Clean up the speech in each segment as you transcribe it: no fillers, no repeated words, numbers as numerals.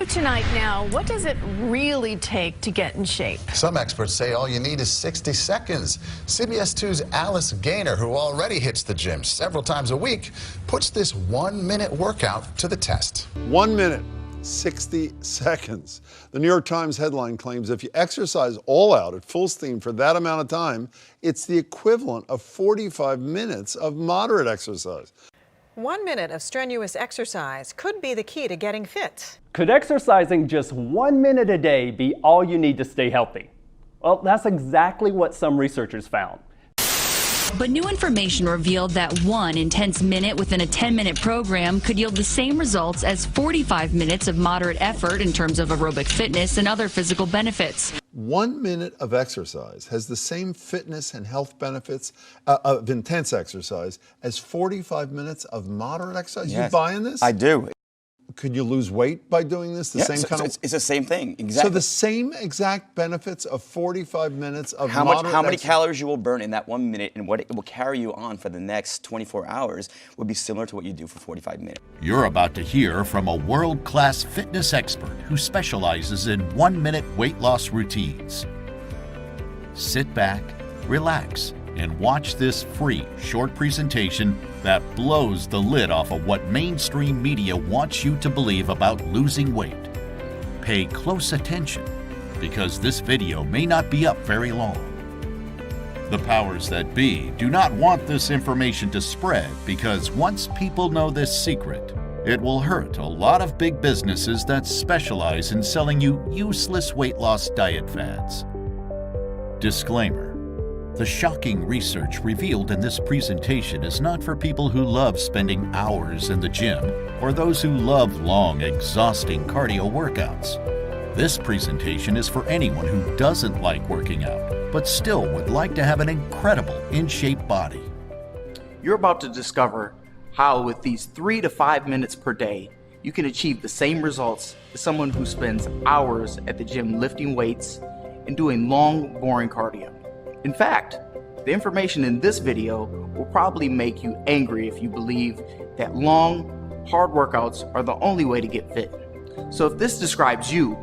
Tonight now, what does it really take to get in shape? Some experts say all you need is 60 seconds. CBS 2's Alice Gaynor, who already hits the gym several times a week, puts this 1-minute workout to the test. 1 minute, 60 seconds. The New York Times headline claims if you exercise all out at full steam for that amount of time, it's the equivalent of 45 minutes of moderate exercise. 1 minute of strenuous exercise could be the key to getting fit. Could exercising just 1 minute a day be all you need to stay healthy? Well, that's exactly what some researchers found. But new information revealed that one intense minute within a 10-minute program could yield the same results as 45 minutes of moderate effort in terms of aerobic fitness and other physical benefits. 1 minute of exercise has the same fitness and health benefits of intense exercise as 45 minutes of moderate exercise. Yes, you buying this? I do. Could you lose weight by doing this? It's the same thing, exactly. So the same exact benefits of 45 minutes of how moderate many exercise. calories you will burn in that 1 minute and what it will carry you on for the next 24 hours would be similar to what you do for 45 minutes. You're about to hear from a world-class fitness expert who specializes in 1-minute weight loss routines. Sit back, relax, and watch this free short presentation that blows the lid off of what mainstream media wants you to believe about losing weight. Pay close attention because this video may not be up very long. The powers that be do not want this information to spread because once people know this secret, it will hurt a lot of big businesses that specialize in selling you useless weight loss diet fads. Disclaimer. The shocking research revealed in this presentation is not for people who love spending hours in the gym or those who love long, exhausting cardio workouts. This presentation is for anyone who doesn't like working out, but still would like to have an incredible, in-shape body. You're about to discover how with these 3 to 5 minutes per day, you can achieve the same results as someone who spends hours at the gym lifting weights and doing long, boring cardio. In fact, the information in this video will probably make you angry if you believe that long, hard workouts are the only way to get fit. So if this describes you,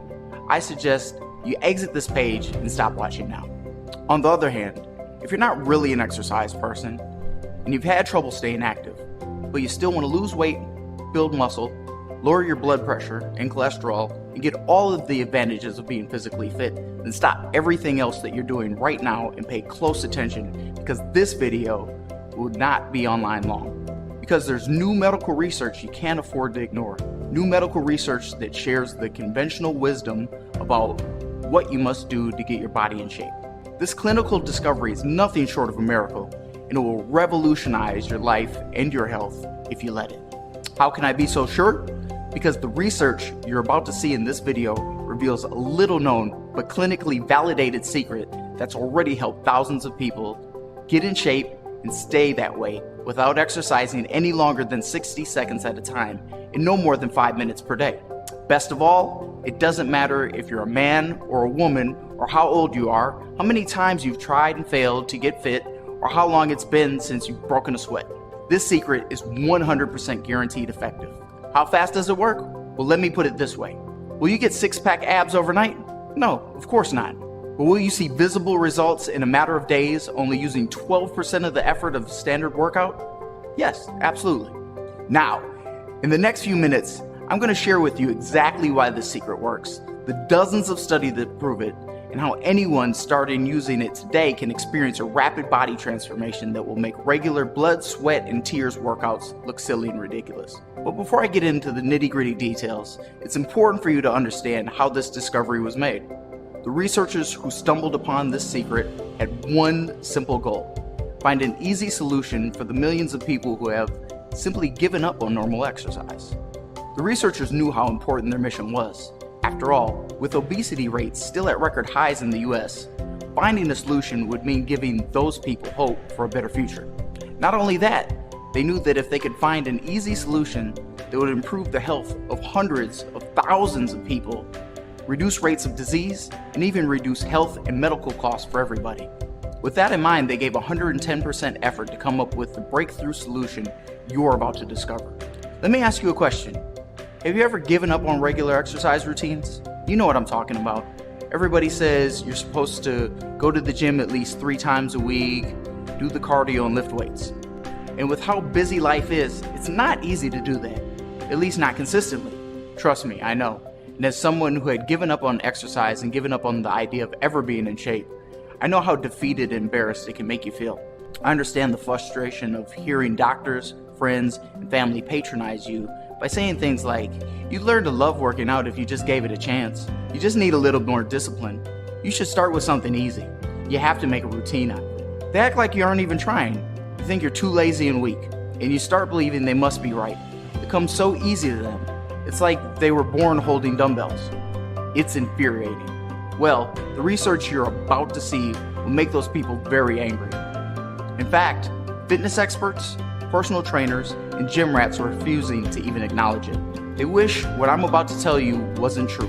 I suggest you exit this page and stop watching now. On the other hand, if you're not really an exercise person and you've had trouble staying active, but you still want to lose weight, build muscle, lower your blood pressure and cholesterol, and get all of the advantages of being physically fit, then stop everything else that you're doing right now and pay close attention because this video will not be online long. Because there's new medical research you can't afford to ignore. New medical research that shares the conventional wisdom about what you must do to get your body in shape. This clinical discovery is nothing short of a miracle, and it will revolutionize your life and your health if you let it. How can I be so sure? Because the research you're about to see in this video reveals a little known but clinically validated secret that's already helped thousands of people get in shape and stay that way without exercising any longer than 60 seconds at a time and no more than 5 minutes per day. Best of all, it doesn't matter if you're a man or a woman or how old you are, how many times you've tried and failed to get fit, or how long it's been since you've broken a sweat. This secret is 100% guaranteed effective. How fast does it work? Well, let me put it this way. Will you get six-pack abs overnight? No, of course not. But will you see visible results in a matter of days only using 12% of the effort of a standard workout? Yes, absolutely. Now, in the next few minutes, I'm going to share with you exactly why this secret works, the dozens of studies that prove it, and how anyone starting using it today can experience a rapid body transformation that will make regular blood, sweat, and tears workouts look silly and ridiculous. But before I get into the nitty-gritty details, it's important for you to understand how this discovery was made. The researchers who stumbled upon this secret had one simple goal: find an easy solution for the millions of people who have simply given up on normal exercise. The researchers knew how important their mission was. After all, with obesity rates still at record highs in the US, finding a solution would mean giving those people hope for a better future. Not only that, they knew that if they could find an easy solution that would improve the health of hundreds of thousands of people, reduce rates of disease, and even reduce health and medical costs for everybody. With that in mind, they gave 110% effort to come up with the breakthrough solution you're about to discover. Let me ask you a question. Have you ever given up on regular exercise routines? You know what I'm talking about. Everybody says you're supposed to go to the gym at least 3 times a week, do the cardio and lift weights. And with how busy life is, it's not easy to do that, at least not consistently. Trust me, I know. And as someone who had given up on exercise and given up on the idea of ever being in shape, I know how defeated and embarrassed it can make you feel. I understand the frustration of hearing doctors, friends, and family patronize you by saying things like, you'd learn to love working out if you just gave it a chance. You just need a little more discipline. You should start with something easy. You have to make a routine out of it. They act like you aren't even trying. You think you're too lazy and weak, and you start believing they must be right. It comes so easy to them. It's like they were born holding dumbbells. It's infuriating. Well, the research you're about to see will make those people very angry. In fact, fitness experts, personal trainers, and gym rats are refusing to even acknowledge it. They wish what I'm about to tell you wasn't true,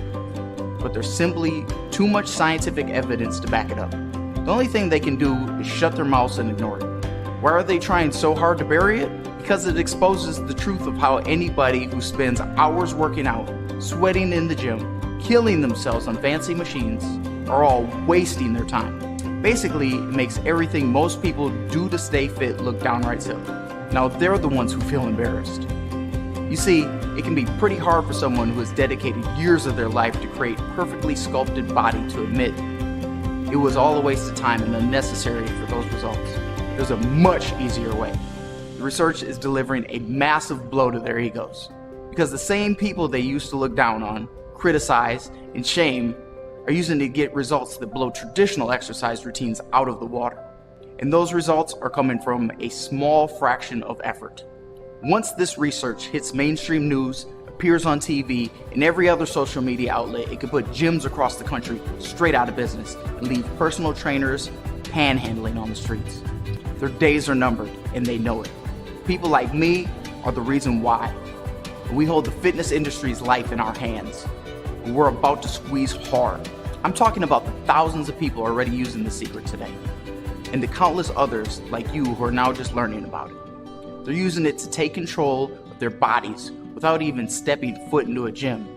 but there's simply too much scientific evidence to back it up. The only thing they can do is shut their mouths and ignore it. Why are they trying so hard to bury it? Because it exposes the truth of how anybody who spends hours working out, sweating in the gym, killing themselves on fancy machines, are all wasting their time. Basically, it makes everything most people do to stay fit look downright silly. Now they're the ones who feel embarrassed. You see, it can be pretty hard for someone who has dedicated years of their life to create a perfectly sculpted body to admit it was all a waste of time and unnecessary for those results. There's a much easier way. The research is delivering a massive blow to their egos, because the same people they used to look down on, criticize, and shame are using to get results that blow traditional exercise routines out of the water. And those results are coming from a small fraction of effort. Once this research hits mainstream news, appears on TV, and every other social media outlet, it could put gyms across the country straight out of business and leave personal trainers panhandling on the streets. Their days are numbered, and they know it. People like me are the reason why. We hold the fitness industry's life in our hands, and we're about to squeeze hard. I'm talking about the thousands of people already using the secret today, and the countless others like you who are now just learning about it. They're using it to take control of their bodies without even stepping foot into a gym.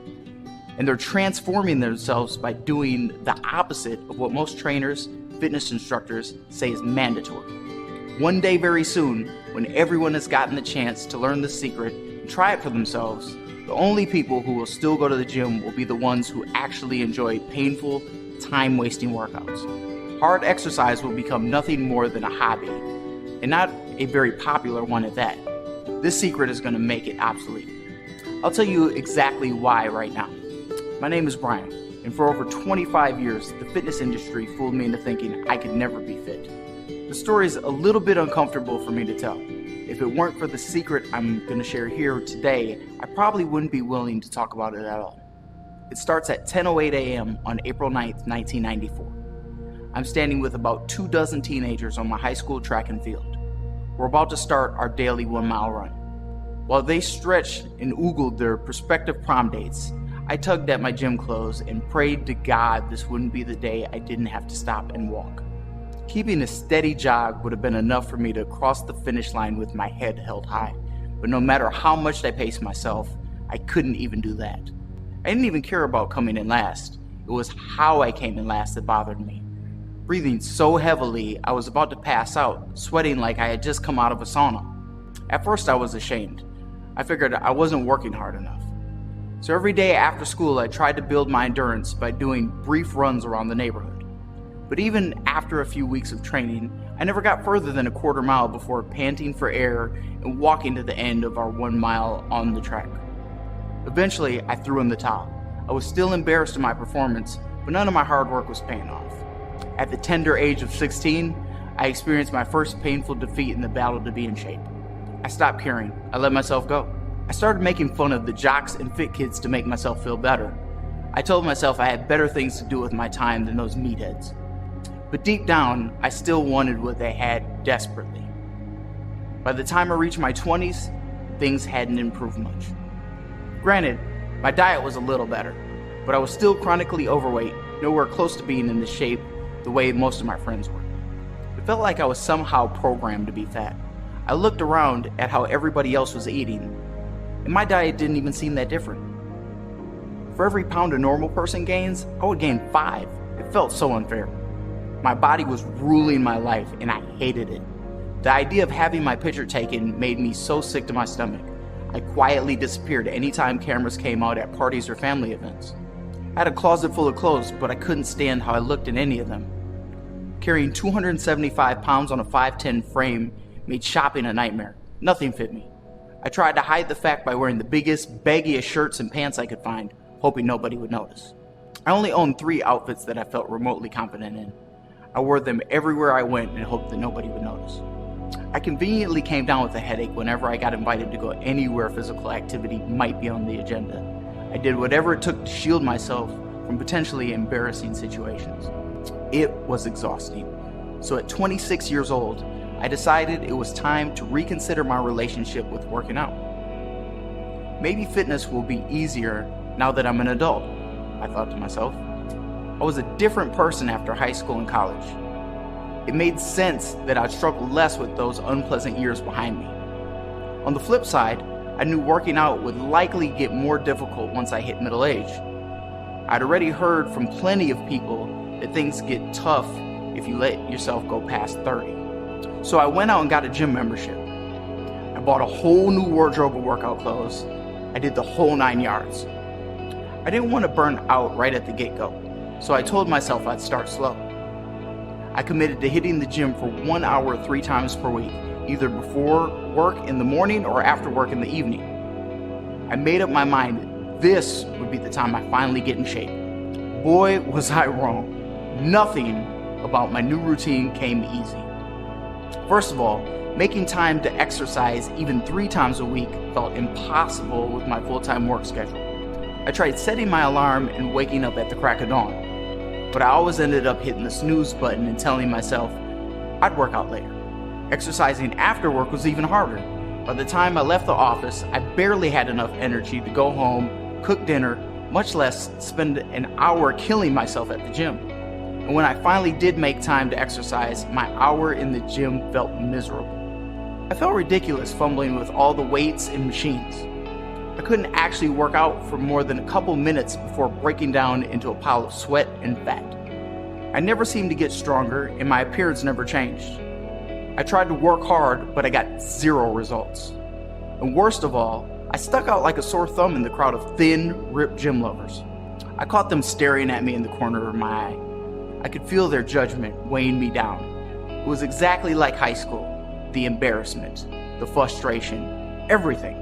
And they're transforming themselves by doing the opposite of what most trainers, fitness instructors say is mandatory. One day very soon, when everyone has gotten the chance to learn the secret and try it for themselves, the only people who will still go to the gym will be the ones who actually enjoy painful, time-wasting workouts. Hard exercise will become nothing more than a hobby, and not a very popular one at that. This secret is going to make it obsolete. I'll tell you exactly why right now. My name is Brian, and for over 25 years, the fitness industry fooled me into thinking I could never be fit. The story is a little bit uncomfortable for me to tell. If it weren't for the secret I'm going to share here today, I probably wouldn't be willing to talk about it at all. It starts at 10:08 a.m. on April 9th, 1994. I'm standing with about 24 teenagers on my high school track and field. We're about to start our daily 1-mile run. While they stretched and oogled their prospective prom dates, I tugged at my gym clothes and prayed to God this wouldn't be the day I didn't have to stop and walk. Keeping a steady jog would have been enough for me to cross the finish line with my head held high, but no matter how much I paced myself, I couldn't even do that. I didn't even care about coming in last. It was how I came in last that bothered me. Breathing so heavily, I was about to pass out, sweating like I had just come out of a sauna. At first, I was ashamed. I figured I wasn't working hard enough. So every day after school, I tried to build my endurance by doing brief runs around the neighborhood. But even after a few weeks of training, I never got further than a quarter mile before panting for air and walking to the end of our 1 mile on the track. Eventually, I threw in the towel. I was still embarrassed of my performance, but none of my hard work was paying off. At the tender age of 16, I experienced my first painful defeat in the battle to be in shape. I stopped caring. I let myself go. I started making fun of the jocks and fit kids to make myself feel better. I told myself I had better things to do with my time than those meatheads. But deep down, I still wanted what they had desperately. By the time I reached my 20s, things hadn't improved much. Granted, my diet was a little better, but I was still chronically overweight, nowhere close to being in the shape the way most of my friends were. It felt like I was somehow programmed to be fat. I looked around at how everybody else was eating, and my diet didn't even seem that different. For every pound a normal person gains, I would gain 5. It felt so unfair. My body was ruling my life and I hated it. The idea of having my picture taken made me so sick to my stomach. I quietly disappeared anytime cameras came out at parties or family events. I had a closet full of clothes, but I couldn't stand how I looked in any of them. Carrying 275 pounds on a 5'10" frame made shopping a nightmare. Nothing fit me. I tried to hide the fact by wearing the biggest, baggiest shirts and pants I could find, hoping nobody would notice. I only owned 3 outfits that I felt remotely confident in. I wore them everywhere I went and hoped that nobody would notice. I conveniently came down with a headache whenever I got invited to go anywhere physical activity might be on the agenda. I did whatever it took to shield myself from potentially embarrassing situations. It was exhausting. So at 26 years old, I decided it was time to reconsider my relationship with working out. Maybe fitness will be easier now that I'm an adult, I thought to myself. I was a different person after high school and college. It made sense that I'd struggle less with those unpleasant years behind me. On the flip side, I knew working out would likely get more difficult once I hit middle age. I'd already heard from plenty of people that things get tough if you let yourself go past 30. So I went out and got a gym membership. I bought a whole new wardrobe of workout clothes. I did the whole 9 yards. I didn't want to burn out right at the get-go, so I told myself I'd start slow. I committed to hitting the gym for 1 hour 3 times per week, either before work in the morning or after work in the evening. I made up my mind this would be the time I finally get in shape. Boy, was I wrong. Nothing about my new routine came easy. First of all, making time to exercise even 3 times a week felt impossible with my full-time work schedule. I tried setting my alarm and waking up at the crack of dawn, but I always ended up hitting the snooze button and telling myself I'd work out later. Exercising after work was even harder. By the time I left the office, I barely had enough energy to go home, cook dinner, much less spend an hour killing myself at the gym. And when I finally did make time to exercise, my hour in the gym felt miserable. I felt ridiculous fumbling with all the weights and machines. I couldn't actually work out for more than a couple minutes before breaking down into a pile of sweat and fat. I never seemed to get stronger, and my appearance never changed. I tried to work hard, but I got 0 results. And worst of all, I stuck out like a sore thumb in the crowd of thin, ripped gym lovers. I caught them staring at me in the corner of my eye. I could feel their judgment weighing me down. It was exactly like high school. The embarrassment, the frustration, everything.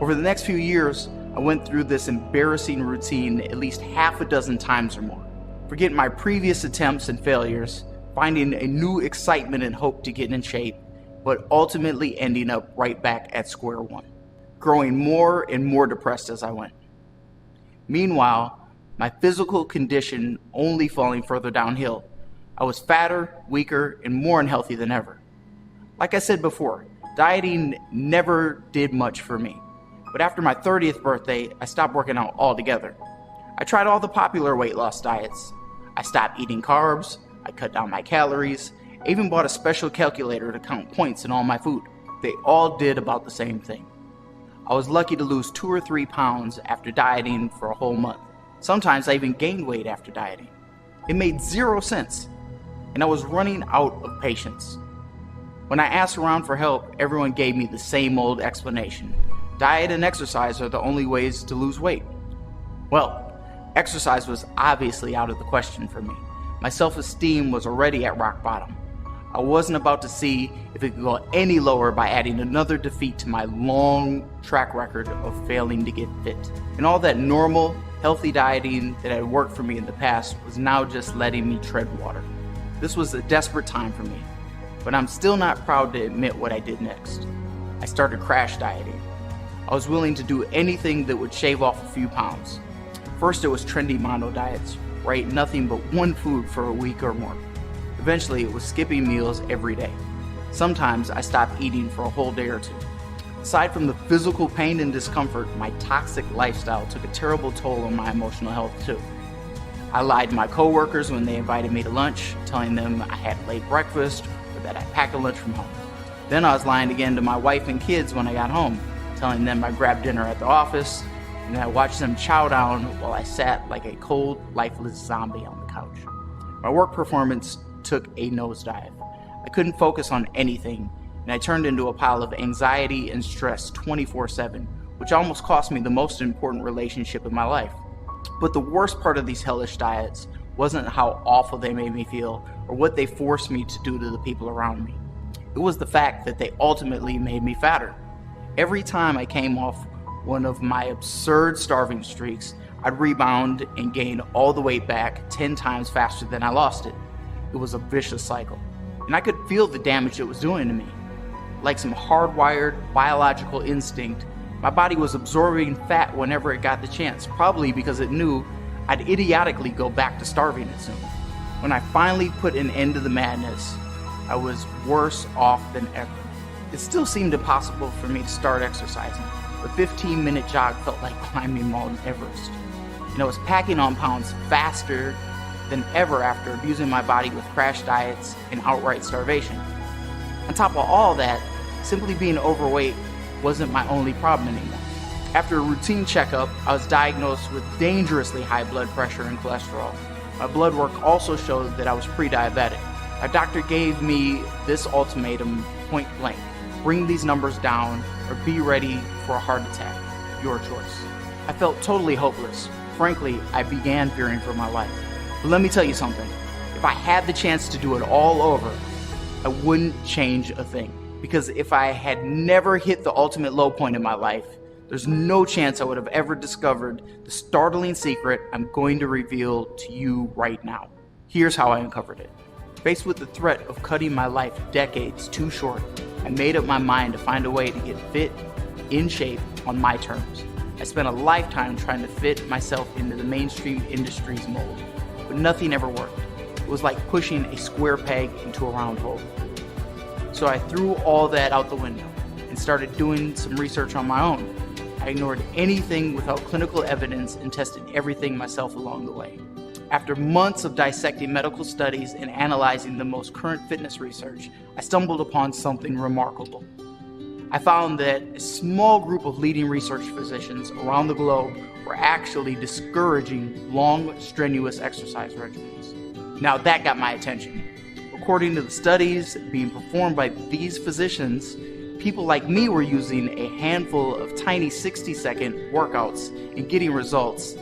Over the next few years, I went through this embarrassing routine at least half a dozen times or more. Forgetting my previous attempts and failures, finding a new excitement and hope to get in shape, but ultimately ending up right back at square one, growing more and more depressed as I went. Meanwhile, my physical condition only falling further downhill. I was fatter, weaker, and more unhealthy than ever. Like I said before, dieting never did much for me. But after my 30th birthday, I stopped working out altogether. I tried all the popular weight loss diets. I stopped eating carbs, I cut down my calories, I even bought a special calculator to count points in all my food. They all did about the same thing. I was lucky to lose 2 or 3 pounds after dieting for a whole month. Sometimes I even gained weight after dieting. It made 0 sense, and I was running out of patience. When I asked around for help, everyone gave me the same old explanation. Diet and exercise are the only ways to lose weight. Well, exercise was obviously out of the question for me. My self-esteem was already at rock bottom. I wasn't about to see if it could go any lower by adding another defeat to my long track record of failing to get fit. And all that normal, healthy dieting that had worked for me in the past was now just letting me tread water. This was a desperate time for me, but I'm still not proud to admit what I did next. I started crash dieting. I was willing to do anything that would shave off a few pounds. First it was trendy mono diets, where I ate nothing but one food for a week or more. Eventually it was skipping meals every day. Sometimes I stopped eating for a whole day or 2. Aside from the physical pain and discomfort, my toxic lifestyle took a terrible toll on my emotional health too. I lied to my coworkers when they invited me to lunch, telling them I had late breakfast or that I packed a lunch from home. Then I was lying again to my wife and kids when I got home, telling them I grabbed dinner at the office, and I watched them chow down while I sat like a cold, lifeless zombie on the couch. My work performance took a nosedive. I couldn't focus on anything, and I turned into a pile of anxiety and stress 24/7, which almost cost me the most important relationship in my life. But the worst part of these hellish diets wasn't how awful they made me feel or what they forced me to do to the people around me. It was the fact that they ultimately made me fatter. Every time I came off one of my absurd starving streaks, I'd rebound and gain all the weight back 10 times faster than I lost it. It was a vicious cycle, and I could feel the damage it was doing to me. Like some hardwired biological instinct, my body was absorbing fat whenever it got the chance, probably because it knew I'd idiotically go back to starving it soon. When I finally put an end to the madness, I was worse off than ever. It still seemed impossible for me to start exercising. A 15-minute jog felt like climbing Mount Everest. And I was packing on pounds faster than ever after abusing my body with crash diets and outright starvation. On top of all that, simply being overweight wasn't my only problem anymore. After a routine checkup, I was diagnosed with dangerously high blood pressure and cholesterol. My blood work also showed that I was pre-diabetic. My doctor gave me this ultimatum point blank: bring these numbers down or be ready for a heart attack. Your choice. I felt totally hopeless. Frankly, I began fearing for my life. But let me tell you something. If I had the chance to do it all over, I wouldn't change a thing. Because if I had never hit the ultimate low point in my life, there's no chance I would have ever discovered the startling secret I'm going to reveal to you right now. Here's how I uncovered it. Faced with the threat of cutting my life decades too short, I made up my mind to find a way to get fit, in shape, on my terms. I spent a lifetime trying to fit myself into the mainstream industry's mold, but nothing ever worked. It was like pushing a square peg into a round hole. So I threw all that out the window and started doing some research on my own. I ignored anything without clinical evidence and tested everything myself along the way. After months of dissecting medical studies and analyzing the most current fitness research, I stumbled upon something remarkable. I found that a small group of leading research physicians around the globe were actually discouraging long, strenuous exercise regimens. Now that got my attention. According to the studies being performed by these physicians, people like me were using a handful of tiny 60-second workouts and getting results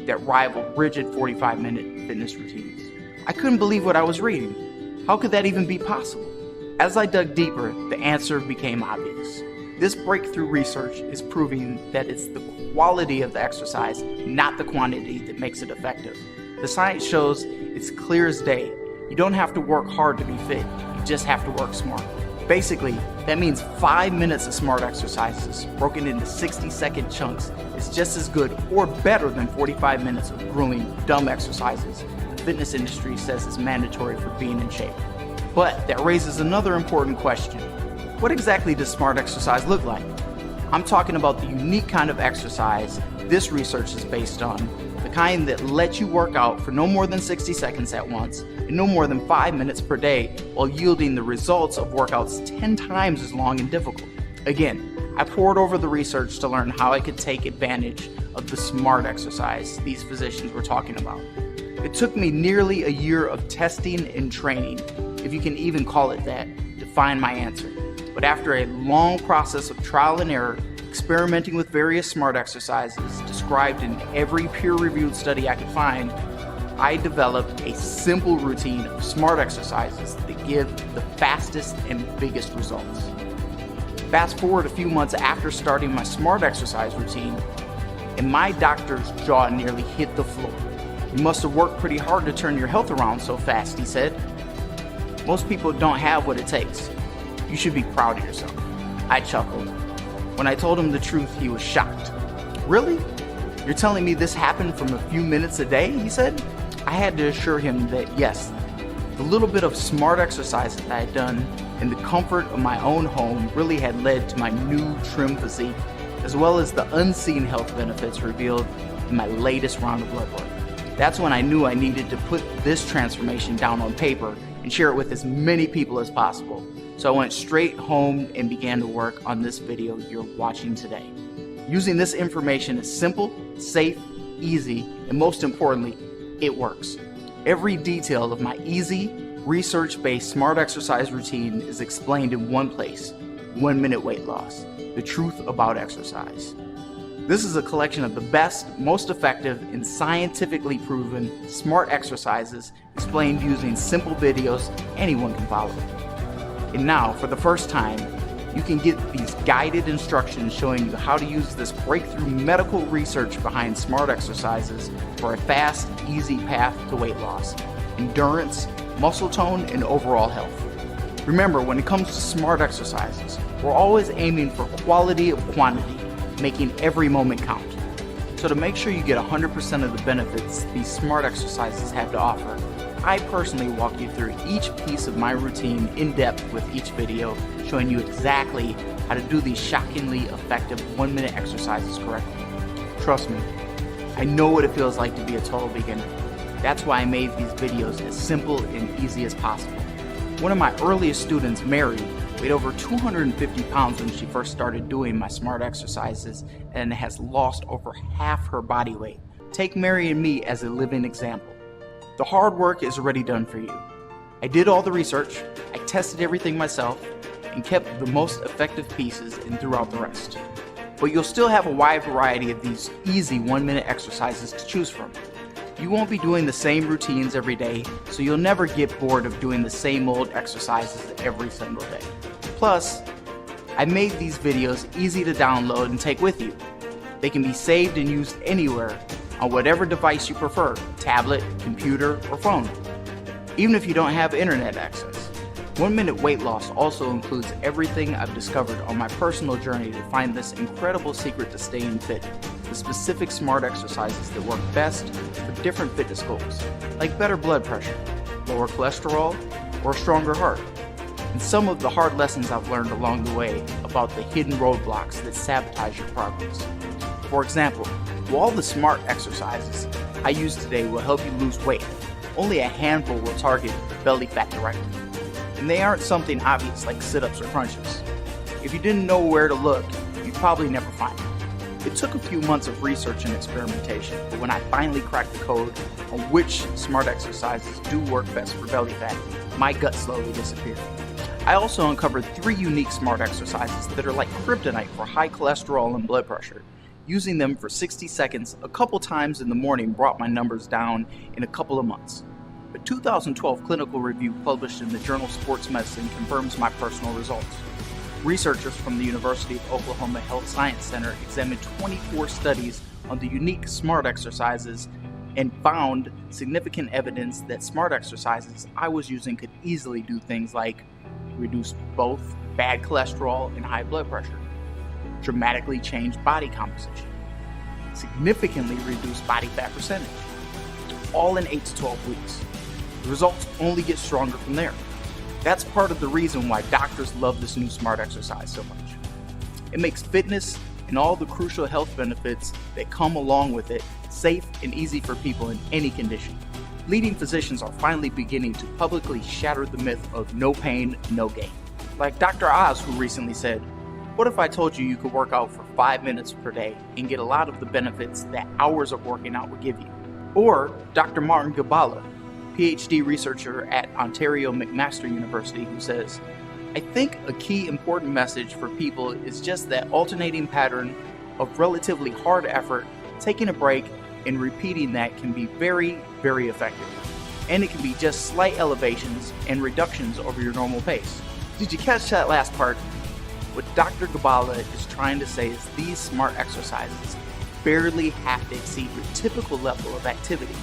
that rivaled rigid 45-minute fitness routines. I couldn't believe what I was reading. How could that even be possible? As I dug deeper, the answer became obvious. This breakthrough research is proving that it's the quality of the exercise, not the quantity, that makes it effective. The science shows it's clear as day. You don't have to work hard to be fit, you just have to work smart. Basically, that means 5 minutes of smart exercises broken into 60-second chunks is just as good or better than 45 minutes of grueling, dumb exercises the fitness industry says is mandatory for being in shape. But that raises another important question. What exactly does smart exercise look like? I'm talking about the unique kind of exercise this research is based on, the kind that lets you work out for no more than 60 seconds at once and no more than 5 minutes per day while yielding the results of workouts 10 times as long and difficult. Again, I pored over the research to learn how I could take advantage of the smart exercise these physicians were talking about. It took me nearly a year of testing and training, if you can even call it that, to find my answer. But after a long process of trial and error, experimenting with various smart exercises described in every peer-reviewed study I could find, I developed a simple routine of smart exercises that give the fastest and biggest results. Fast forward a few months after starting my smart exercise routine, and my doctor's jaw nearly hit the floor. "You must have worked pretty hard to turn your health around so fast," he said. "Most people don't have what it takes. You should be proud of yourself." I chuckled. When I told him the truth, he was shocked. "Really? You're telling me this happened from a few minutes a day?" he said. I had to assure him that yes, the little bit of smart exercise that I had done in the comfort of my own home really had led to my new trim physique, as well as the unseen health benefits revealed in my latest round of blood work. That's when I knew I needed to put this transformation down on paper and share it with as many people as possible. So I went straight home and began to work on this video you're watching today. Using this information is simple, safe, easy, and most importantly, it works. Every detail of my easy, research-based smart exercise routine is explained in one place: 1 Minute Weight Loss, the truth about exercise. This is a collection of the best, most effective, and scientifically proven smart exercises explained using simple videos anyone can follow. And now, for the first time, you can get these guided instructions showing you how to use this breakthrough medical research behind smart exercises for a fast, easy path to weight loss, endurance, muscle tone, and overall health. Remember, when it comes to smart exercises, we're always aiming for quality of quantity, making every moment count. So to make sure you get 100% of the benefits these smart exercises have to offer, I personally walk you through each piece of my routine in depth with each video, showing you exactly how to do these shockingly effective 1 minute exercises correctly. Trust me, I know what it feels like to be a total beginner. That's why I made these videos as simple and easy as possible. One of my earliest students, Mary, weighed over 250 pounds when she first started doing my smart exercises and has lost over half her body weight. Take Mary and me as a living example. The hard work is already done for you. I did all the research, I tested everything myself, and kept the most effective pieces and threw out the rest. But you'll still have a wide variety of these easy 1 minute exercises to choose from. You won't be doing the same routines every day, so you'll never get bored of doing the same old exercises every single day. Plus, I made these videos easy to download and take with you. They can be saved and used anywhere on whatever device you prefer, tablet, computer, or phone, even if you don't have internet access. 1 Minute Weight Loss also includes everything I've discovered on my personal journey to find this incredible secret to staying fit, the specific smart exercises that work best for different fitness goals, like better blood pressure, lower cholesterol, or a stronger heart, and some of the hard lessons I've learned along the way about the hidden roadblocks that sabotage your progress. For example, while all the smart exercises I use today will help you lose weight, only a handful will target belly fat directly. And they aren't something obvious like sit-ups or crunches. If you didn't know where to look, you'd probably never find it. It took a few months of research and experimentation, but when I finally cracked the code on which smart exercises do work best for belly fat, my gut slowly disappeared. I also uncovered 3 unique smart exercises that are like kryptonite for high cholesterol and blood pressure. Using them for 60 seconds a couple times in the morning brought my numbers down in a couple of months. A 2012 clinical review published in the journal Sports Medicine confirms my personal results. Researchers from the University of Oklahoma Health Science Center examined 24 studies on the unique smart exercises and found significant evidence that smart exercises I was using could easily do things like reduce both bad cholesterol and high blood pressure, dramatically change body composition, significantly reduce body fat percentage, all in 8 to 12 weeks. The results only get stronger from there. That's part of the reason why doctors love this new smart exercise so much. It makes fitness and all the crucial health benefits that come along with it safe and easy for people in any condition. Leading physicians are finally beginning to publicly shatter the myth of no pain, no gain. Like Dr. Oz, who recently said, "What if I told you you could work out for 5 minutes per day and get a lot of the benefits that hours of working out would give you?" Or Dr. Martin Gabala, PhD researcher at Ontario McMaster University, who says, "I think a key important message for people is just that alternating pattern of relatively hard effort, taking a break, and repeating that can be very, very effective. And it can be just slight elevations and reductions over your normal pace." Did you catch that last part? What Dr. Gabala is trying to say is these smart exercises barely have to exceed your typical level of activity,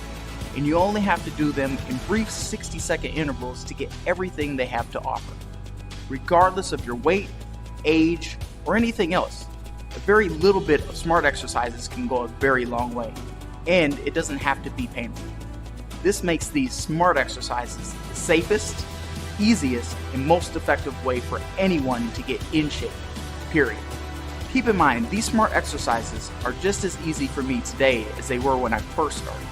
and you only have to do them in brief 60-second intervals to get everything they have to offer. Regardless of your weight, age, or anything else, a very little bit of smart exercises can go a very long way, and it doesn't have to be painful. This makes these smart exercises the safest, easiest, and most effective way for anyone to get in shape, period. Keep in mind, these smart exercises are just as easy for me today as they were when I first started.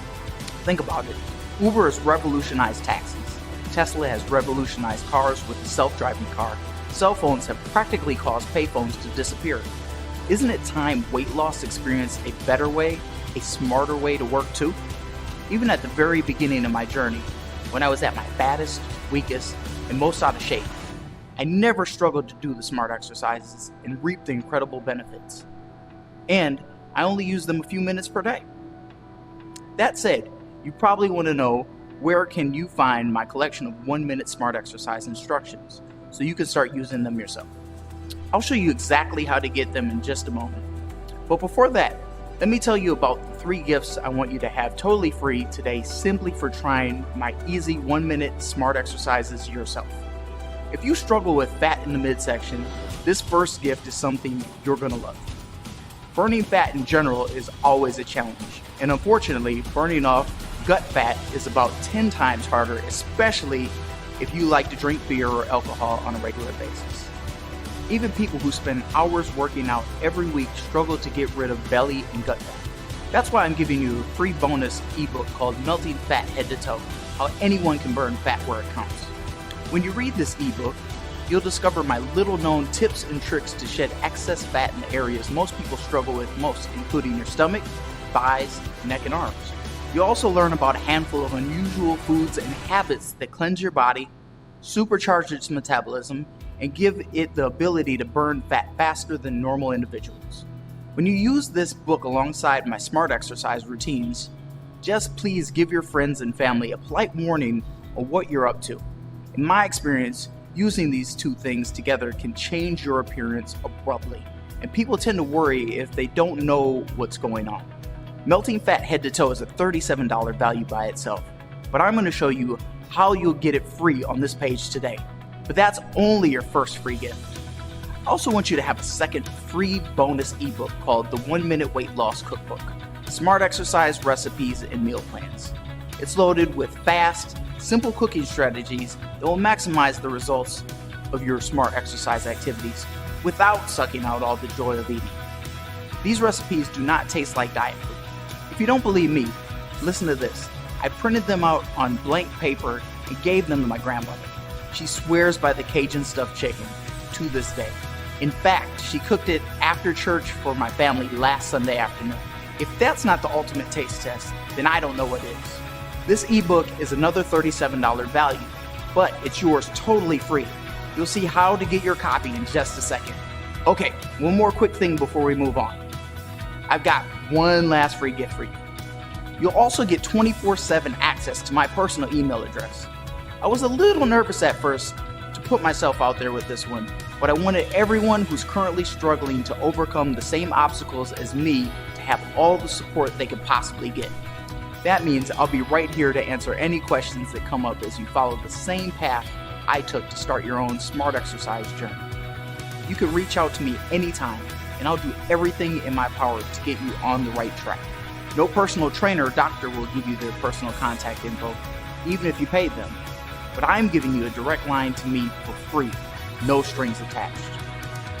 Think about it. Uber has revolutionized taxis. Tesla has revolutionized cars with the self-driving car. Cell phones have practically caused payphones to disappear. Isn't it time weight loss experienced a better way, a smarter way to work too? Even at the very beginning of my journey, when I was at my fattest, weakest, and most out of shape, I never struggled to do the smart exercises and reap the incredible benefits. And I only use them a few minutes per day. That said, you probably want to know, where can you find my collection of 1-minute smart exercise instructions so you can start using them yourself? I'll show you exactly how to get them in just a moment. But before that, let me tell you about the 3 gifts I want you to have totally free today simply for trying my easy 1-minute smart exercises yourself. If you struggle with fat in the midsection, this first gift is something you're going to love. Burning fat in general is always a challenge, and unfortunately, burning off gut fat is about 10 times harder, especially if you like to drink beer or alcohol on a regular basis. Even people who spend hours working out every week struggle to get rid of belly and gut fat. That's why I'm giving you a free bonus ebook called Melting Fat Head to Toe, How Anyone Can Burn Fat Where It Counts. When you read this ebook, you'll discover my little-known tips and tricks to shed excess fat in the areas most people struggle with most, including your stomach, thighs, neck, and arms. You'll also learn about a handful of unusual foods and habits that cleanse your body, supercharge its metabolism, and give it the ability to burn fat faster than normal individuals. When you use this book alongside my smart exercise routines, just please give your friends and family a polite warning on what you're up to. In my experience, using these 2 things together can change your appearance abruptly, and people tend to worry if they don't know what's going on. Melting Fat Head to Toe is a $37 value by itself, but I'm going to show you how you'll get it free on this page today. But that's only your first free gift. I also want you to have a second free bonus ebook called the 1-Minute Weight Loss Cookbook, Smart Exercise Recipes and Meal Plans. It's loaded with fast, simple cooking strategies that will maximize the results of your smart exercise activities without sucking out all the joy of eating. These recipes do not taste like diet food. If you don't believe me, listen to this. I printed them out on blank paper and gave them to my grandmother. She swears by the Cajun stuffed chicken to this day. In fact, she cooked it after church for my family last Sunday afternoon. If that's not the ultimate taste test, then I don't know what is. This ebook is another $37 value, but it's yours totally free. You'll see how to get your copy in just a second. Okay, one more quick thing before we move on. I've got one last free gift for you. You'll also get 24/7 access to my personal email address. I was a little nervous at first to put myself out there with this one, but I wanted everyone who's currently struggling to overcome the same obstacles as me to have all the support they could possibly get. That means I'll be right here to answer any questions that come up as you follow the same path I took to start your own smart exercise journey. You can reach out to me anytime, and I'll do everything in my power to get you on the right track. No personal trainer or doctor will give you their personal contact info, even if you paid them. But I'm giving you a direct line to me for free, no strings attached.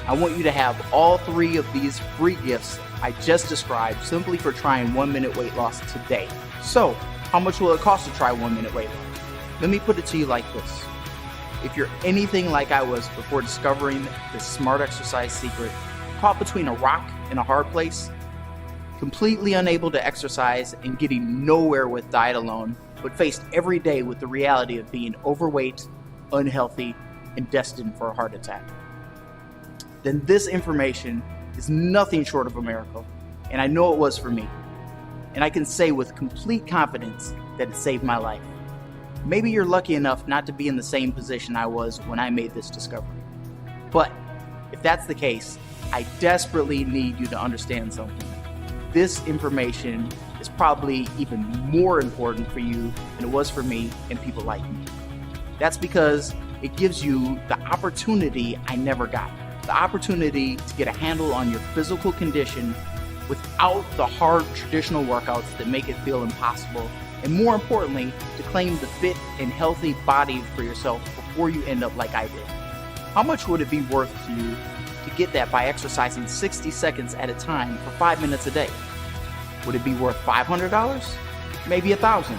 I want you to have all 3 of these free gifts I just described simply for trying 1-minute weight loss today. So, how much will it cost to try 1-minute weight loss? Let me put it to you like this. If you're anything like I was before discovering this smart exercise secret, caught between a rock and a hard place, completely unable to exercise and getting nowhere with diet alone, but faced every day with the reality of being overweight, unhealthy, and destined for a heart attack, then this information is nothing short of a miracle, and I know it was for me. And I can say with complete confidence that it saved my life. Maybe you're lucky enough not to be in the same position I was when I made this discovery. But if that's the case, I desperately need you to understand something. This information is probably even more important for you than it was for me and people like me. That's because it gives you the opportunity I never got. The opportunity to get a handle on your physical condition without the hard traditional workouts that make it feel impossible, and more importantly, to claim the fit and healthy body for yourself before you end up like I did. How much would it be worth to you to get that by exercising 60 seconds at a time for 5 minutes a day? Would it be worth $500? Maybe $1,000?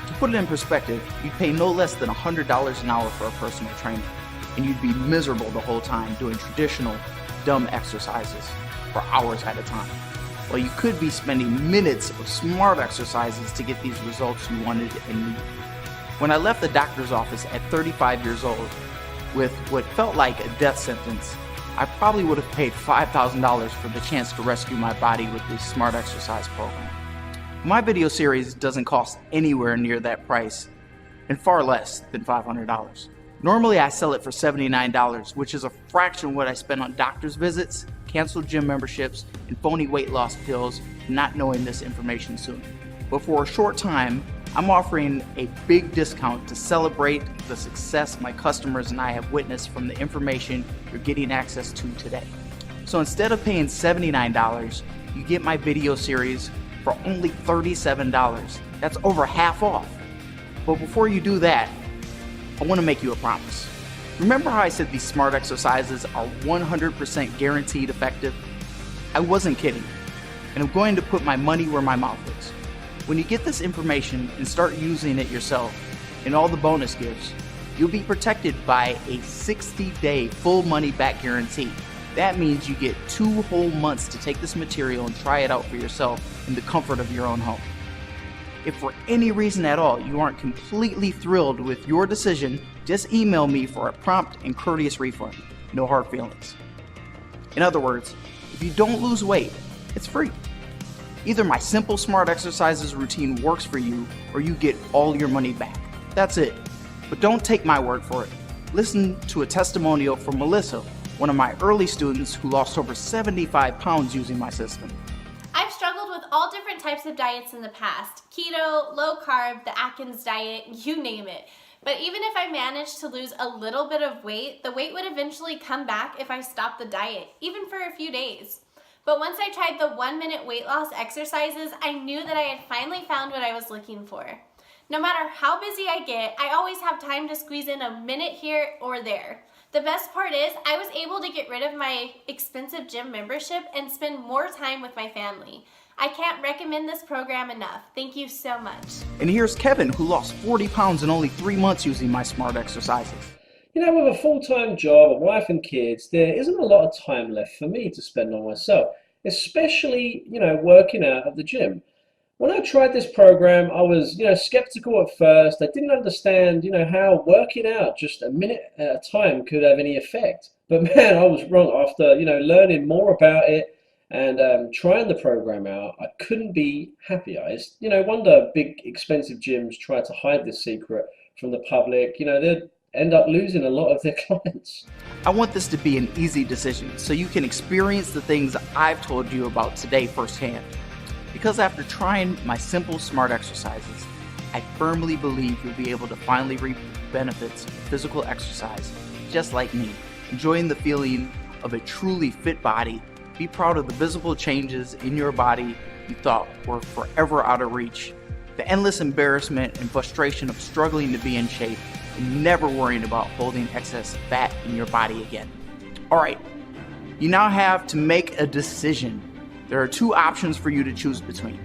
To put it in perspective, you'd pay no less than $100 an hour for a personal trainer, and you'd be miserable the whole time doing traditional, dumb exercises. for hours at a time. Well, you could be spending minutes of smart exercises to get these results you wanted and needed. When I left the doctor's office at 35 years old with what felt like a death sentence, I probably would have paid $5,000 for the chance to rescue my body with this smart exercise program. My video series doesn't cost anywhere near that price, and far less than $500. Normally I sell it for $79, which is a fraction of what I spend on doctor's visits, canceled gym memberships, and phony weight loss pills, not knowing this information sooner. But for a short time, I'm offering a big discount to celebrate the success my customers and I have witnessed from the information you're getting access to today. So instead of paying $79, you get my video series for only $37. That's over half off. But before you do that, I want to make you a promise. Remember how I said these smart exercises are 100% guaranteed effective? I wasn't kidding, and I'm going to put my money where my mouth is. When you get this information and start using it yourself, and all the bonus gifts, you'll be protected by a 60-day full money back guarantee. That means you get 2 whole months to take this material and try it out for yourself in the comfort of your own home. If for any reason at all you aren't completely thrilled with your decision, just email me for a prompt and courteous refund. No hard feelings. In other words, if you don't lose weight, it's free. Either my simple smart exercises routine works for you, or you get all your money back. That's it. But don't take my word for it. Listen to a testimonial from Melissa, one of my early students who lost over 75 pounds using my system. I've struggled with all different types of diets in the past. Keto, low carb, the Atkins diet, you name it. But even if I managed to lose a little bit of weight, the weight would eventually come back if I stopped the diet, even for a few days. But once I tried the 1-minute weight loss exercises, I knew that I had finally found what I was looking for. No matter how busy I get, I always have time to squeeze in a minute here or there. The best part is I was able to get rid of my expensive gym membership and spend more time with my family. I can't recommend this program enough. Thank you so much. And here's Kevin, who lost 40 pounds in only 3 months using my smart exercises. You know, with a full-time job, a wife and kids, there isn't a lot of time left for me to spend on myself, especially, working out at the gym. When I tried this program, I was, skeptical at first. I didn't understand, how working out just a minute at a time could have any effect. But man, I was wrong. After, learning more about it and trying the program out, I couldn't be happier. It's, wonder big expensive gyms try to hide this secret from the public. They'd end up losing a lot of their clients. I want this to be an easy decision so you can experience the things I've told you about today firsthand. Because after trying my simple smart exercises, I firmly believe you'll be able to finally reap the benefits of physical exercise, just like me, enjoying the feeling of a truly fit body. Be proud of the visible changes in your body you thought were forever out of reach, the endless embarrassment and frustration of struggling to be in shape, and never worrying about holding excess fat in your body again. All right, you now have to make a decision. There are 2 options for you to choose between.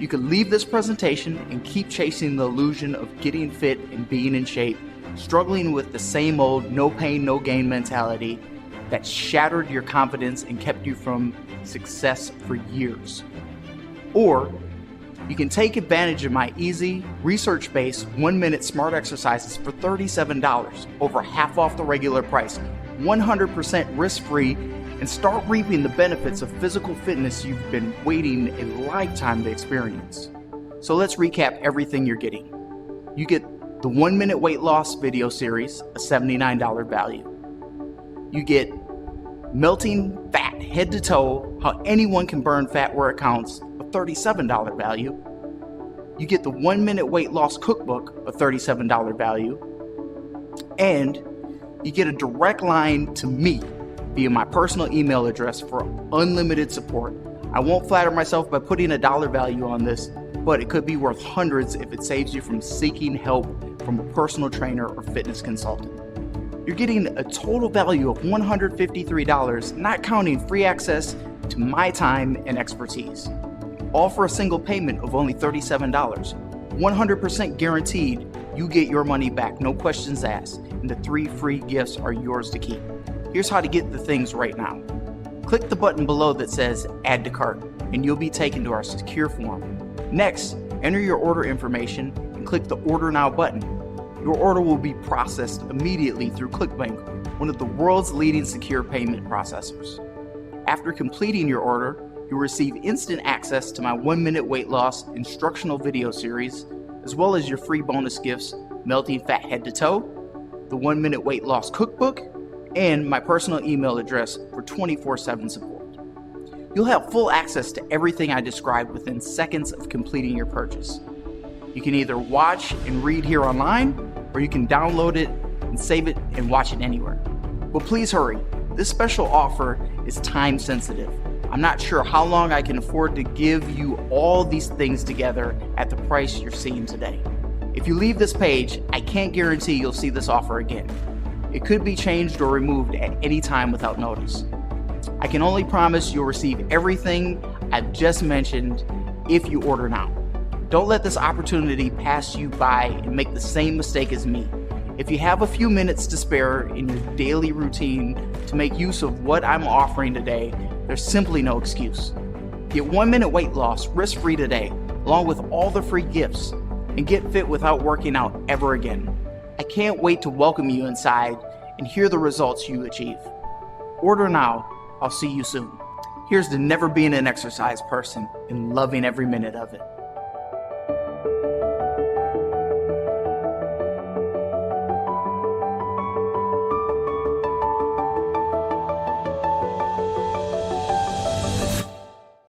You could leave this presentation and keep chasing the illusion of getting fit and being in shape, struggling with the same old no pain, no gain mentality that shattered your confidence and kept you from success for years. Or you can take advantage of my easy, research-based 1-minute smart exercises for $37, over half off the regular price, 100% risk-free, and start reaping the benefits of physical fitness you've been waiting a lifetime to experience. So let's recap everything you're getting. You get the 1-minute weight loss video series, a $79 value. You get melting fat head to toe, how anyone can burn fat where it counts, a $37 value. You get the 1-minute weight loss cookbook, a $37 value. And you get a direct line to me via my personal email address for unlimited support. I won't flatter myself by putting a dollar value on this, but it could be worth hundreds if it saves you from seeking help from a personal trainer or fitness consultant. You're getting a total value of $153, not counting free access to my time and expertise. All for a single payment of only $37. 100% guaranteed you get your money back, no questions asked, and the 3 free gifts are yours to keep. Here's how to get the things right now. Click the button below that says Add to Cart, and you'll be taken to our secure form. Next, enter your order information and click the Order Now button. Your order will be processed immediately through ClickBank, one of the world's leading secure payment processors. After completing your order, you'll receive instant access to my 1-minute weight loss instructional video series, as well as your free bonus gifts, Melting Fat Head to Toe, the 1-minute weight loss cookbook, and my personal email address for 24/7 support. You'll have full access to everything I described within seconds of completing your purchase. You can either watch and read here online, or you can download it and save it and watch it anywhere. But please hurry, this special offer is time sensitive. I'm not sure how long I can afford to give you all these things together at the price you're seeing today. If you leave this page, I can't guarantee you'll see this offer again. It could be changed or removed at any time without notice. I can only promise you'll receive everything I've just mentioned if you order now. Don't let this opportunity pass you by and make the same mistake as me. If you have a few minutes to spare in your daily routine to make use of what I'm offering today, there's simply no excuse. Get 1-minute weight loss risk-free today, along with all the free gifts, and get fit without working out ever again. I can't wait to welcome you inside and hear the results you achieve. Order now. I'll see you soon. Here's to never being an exercise person and loving every minute of it.